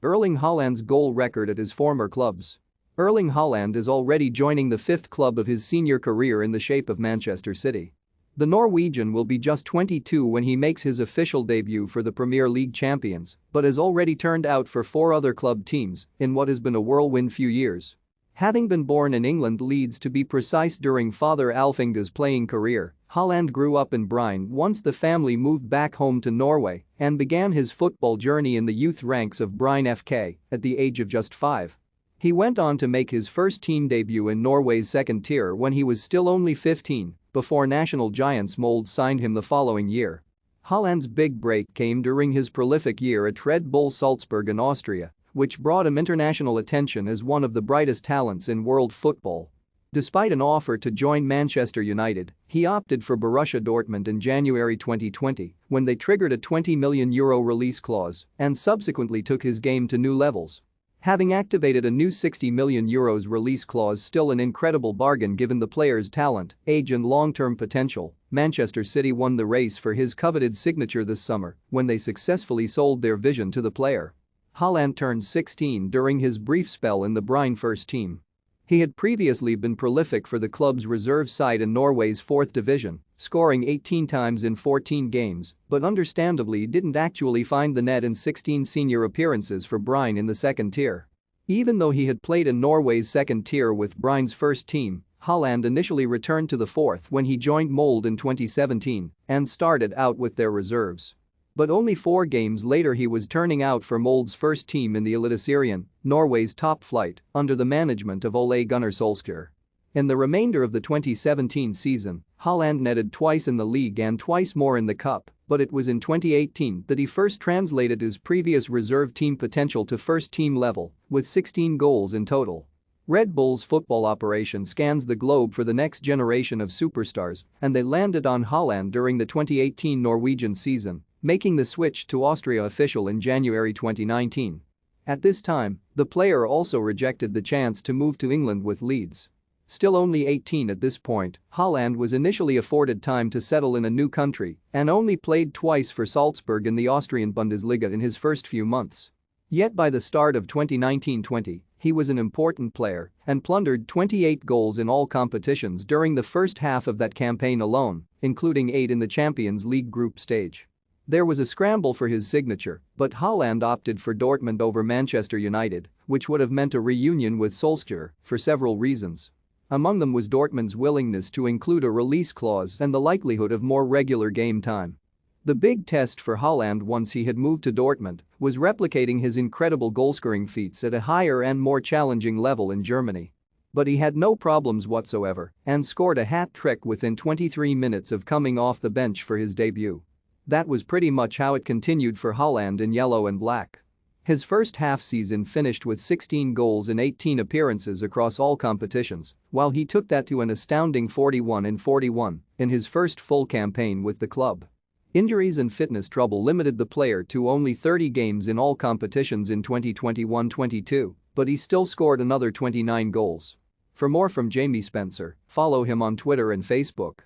Erling Haaland's goal record at his former clubs. Erling Haaland is already joining the fifth club of his senior career in the shape of Manchester City. The Norwegian will be just 22 when he makes his official debut for the Premier League champions, but has already turned out for four other club teams in what has been a whirlwind few years. Having been born in England, Leeds to be precise, during father Alf Inge's playing career, Haaland grew up in Bryn once the family moved back home to Norway and began his football journey in the youth ranks of Bryn FK at the age of just 5. He went on to make his first team debut in Norway's second tier when he was still only 15, before national giants Molde signed him the following year. Haaland's big break came during his prolific year at Red Bull Salzburg in Austria, which brought him international attention as one of the brightest talents in world football. Despite an offer to join Manchester United, he opted for Borussia Dortmund in January 2020 when they triggered a €20 million release clause and subsequently took his game to new levels. Having activated a new €60 million release clause, still an incredible bargain given the player's talent, age and long-term potential, Manchester City won the race for his coveted signature this summer when they successfully sold their vision to the player. Haaland turned 16 during his brief spell in the Bryn first team. He had previously been prolific for the club's reserve side in Norway's 4th division, scoring 18 times in 14 games, but understandably didn't actually find the net in 16 senior appearances for Bryn in the second tier. Even though he had played in Norway's second tier with Bryn's first team, Haaland initially returned to the 4th when he joined Molde in 2017 and started out with their reserves. But only 4 games later he was turning out for Molde's first team in the Eliteserien, Norway's top flight, under the management of Ole Gunnar Solskjaer. In the remainder of the 2017 season, Haaland netted twice in the league and twice more in the cup, but it was in 2018 that he first translated his previous reserve team potential to first team level, with 16 goals in total. Red Bull's football operation scans the globe for the next generation of superstars, and they landed on Haaland during the 2018 Norwegian season, making the switch to Austria official in January 2019. At this time, the player also rejected the chance to move to England with Leeds. Still only 18 at this point, Haaland was initially afforded time to settle in a new country and only played twice for Salzburg in the Austrian Bundesliga in his first few months. Yet by the start of 2019-20, he was an important player and plundered 28 goals in all competitions during the first half of that campaign alone, including 8 in the Champions League group stage. There was a scramble for his signature, but Haaland opted for Dortmund over Manchester United, which would have meant a reunion with Solskjaer for several reasons. Among them was Dortmund's willingness to include a release clause and the likelihood of more regular game time. The big test for Haaland once he had moved to Dortmund was replicating his incredible goalscoring feats at a higher and more challenging level in Germany. But he had no problems whatsoever and scored a hat-trick within 23 minutes of coming off the bench for his debut. That was pretty much how it continued for Haaland in yellow and black. His first half-season finished with 16 goals in 18 appearances across all competitions, while he took that to an astounding 41 in 41 in his first full campaign with the club. Injuries and fitness trouble limited the player to only 30 games in all competitions in 2021-22, but he still scored another 29 goals. For more from Jamie Spencer, follow him on Twitter and Facebook.